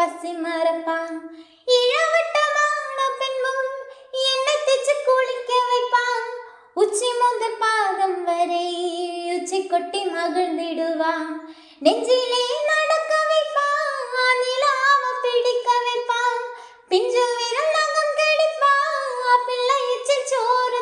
பசி மறப்பான். இளவட்டமான பின்பும் என்னை தேச்சு குளிக்க வைப்பான். உச்சி முதல் பாதம் வரை உச்சி கொட்டி மகிழ்ந்திடுவான். நெஞ்சிலே நடக்க வைப்பான், நிலாவ பிடிக்க வைப்பான். பிஞ்சு விரல் நகம் கடிப்பான், பிள்ளை எச்சில் சோறு